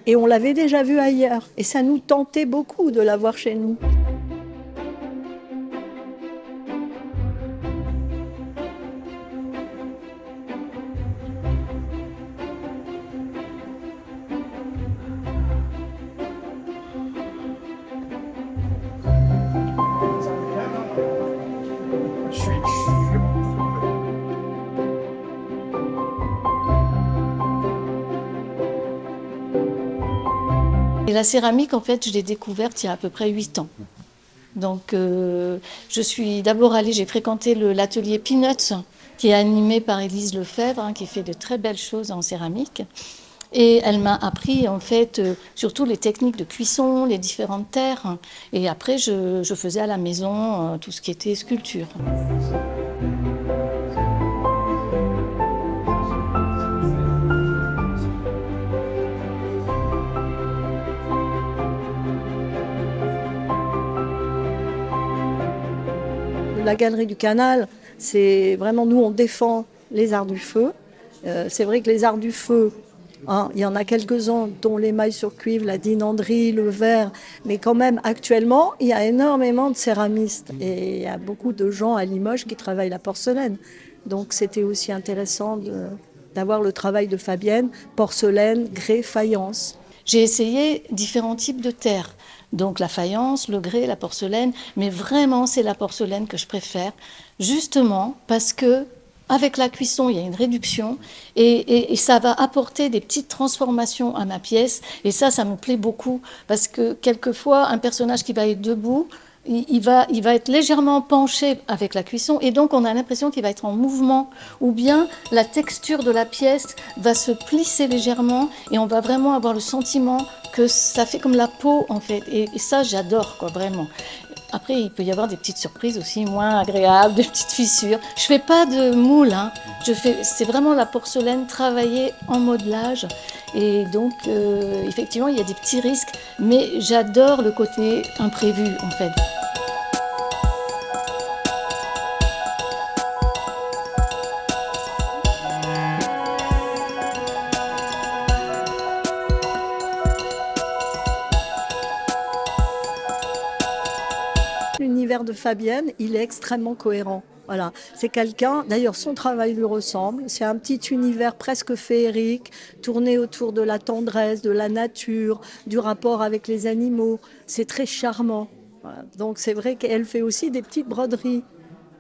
Et on l'avait déjà vu ailleurs. Et ça nous tentait beaucoup de l'avoir chez nous. Et la céramique, en fait, je l'ai découverte il y a à peu près 8 ans. Donc, je suis d'abord allée, j'ai fréquenté l'atelier Peanuts, qui est animé par Élise Lefebvre, hein, qui fait de très belles choses en céramique. Et elle m'a appris, en fait, surtout les techniques de cuisson, les différentes terres. Et après, je faisais à la maison tout ce qui était sculpture. La Galerie du Canal, c'est vraiment, nous, on défend les arts du feu. C'est vrai que les arts du feu, hein, il y en a quelques-uns, dont l'émail sur cuivre, la dinanderie, le verre. Mais quand même, actuellement, il y a énormément de céramistes. Et il y a beaucoup de gens à Limoges qui travaillent la porcelaine. Donc c'était aussi intéressant d'avoir le travail de Fabienne, porcelaine, grès, faïence. J'ai essayé différents types de terres, donc la faïence, le grès, la porcelaine, mais vraiment c'est la porcelaine que je préfère, justement parce que avec la cuisson il y a une réduction et ça va apporter des petites transformations à ma pièce et ça me plaît beaucoup parce que quelquefois un personnage qui va être debout, il va être légèrement penché avec la cuisson et donc on a l'impression qu'il va être en mouvement ou bien la texture de la pièce va se plisser légèrement et on va vraiment avoir le sentiment que ça fait comme la peau en fait et ça j'adore quoi vraiment. Après il peut y avoir des petites surprises aussi moins agréables, des petites fissures. Je fais pas de moule, hein. C'est vraiment la porcelaine travaillée en modelage et donc effectivement il y a des petits risques mais j'adore le côté imprévu en fait. L'univers de Fabienne, il est extrêmement cohérent. Voilà, c'est quelqu'un, d'ailleurs son travail lui ressemble, c'est un petit univers presque féerique, tourné autour de la tendresse, de la nature, du rapport avec les animaux, c'est très charmant. Voilà. Donc c'est vrai qu'elle fait aussi des petites broderies,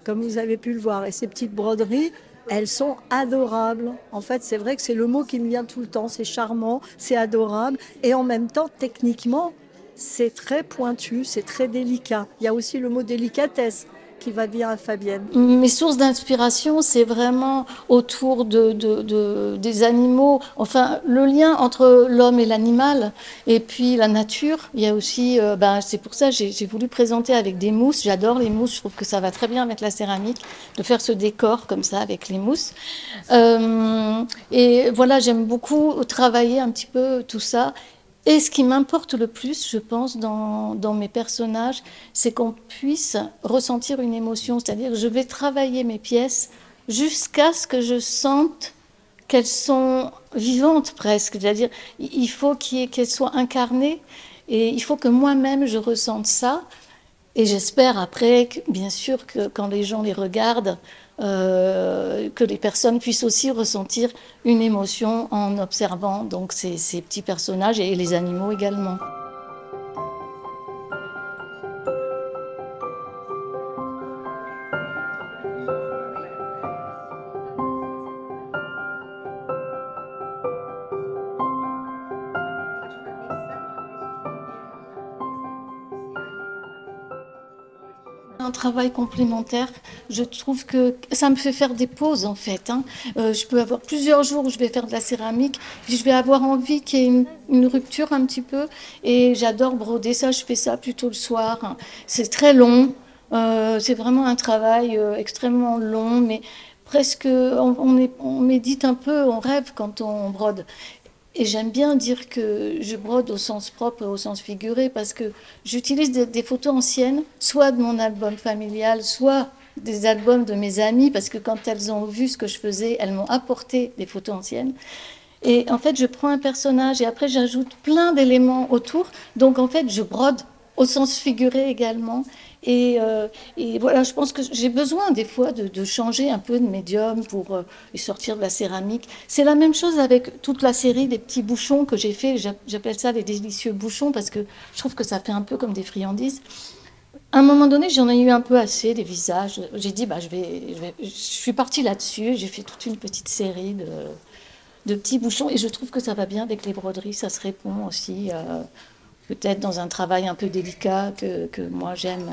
comme vous avez pu le voir, et ces petites broderies, elles sont adorables. En fait, c'est vrai que c'est le mot qui me vient tout le temps, c'est charmant, c'est adorable, et en même temps, techniquement, c'est très pointu, c'est très délicat. Il y a aussi le mot délicatesse qui va bien à Fabienne. Mes sources d'inspiration, c'est vraiment autour des animaux, enfin le lien entre l'homme et l'animal, et puis la nature. Il y a aussi, c'est pour ça que j'ai voulu présenter avec des mousses. J'adore les mousses, je trouve que ça va très bien avec la céramique, de faire ce décor comme ça avec les mousses. Et voilà, j'aime beaucoup travailler un petit peu tout ça. Et ce qui m'importe le plus, je pense, dans mes personnages, c'est qu'on puisse ressentir une émotion. C'est-à-dire que je vais travailler mes pièces jusqu'à ce que je sente qu'elles sont vivantes presque. C'est-à-dire il faut qu'elles soient incarnées et il faut que moi-même je ressente ça. Et j'espère après, bien sûr, que quand les gens les regardent, que les personnes puissent aussi ressentir une émotion en observant donc ces petits personnages et les animaux également. Un travail complémentaire, je trouve que ça me fait faire des pauses en fait. Hein. Je peux avoir plusieurs jours où je vais faire de la céramique, puis je vais avoir envie qu'il y ait une rupture un petit peu. Et j'adore broder ça, je fais ça plutôt le soir. Hein. C'est très long, c'est vraiment un travail extrêmement long, mais presque on médite un peu, on rêve quand on brode. Et j'aime bien dire que je brode au sens propre et au sens figuré parce que j'utilise des photos anciennes, soit de mon album familial, soit des albums de mes amies, parce que quand elles ont vu ce que je faisais, elles m'ont apporté des photos anciennes. Et en fait, je prends un personnage et après, j'ajoute plein d'éléments autour. Donc, en fait, je brode au sens figuré également. Et voilà, je pense que j'ai besoin des fois de changer un peu de médium pour sortir de la céramique. C'est la même chose avec toute la série des petits bouchons que j'ai fait. J'appelle ça les délicieux bouchons parce que je trouve que ça fait un peu comme des friandises. À un moment donné, j'en ai eu un peu assez des visages. J'ai dit, bah, je suis partie là-dessus. J'ai fait toute une petite série de petits bouchons et je trouve que ça va bien avec les broderies. Ça se répond aussi peut-être dans un travail un peu délicat que moi j'aime.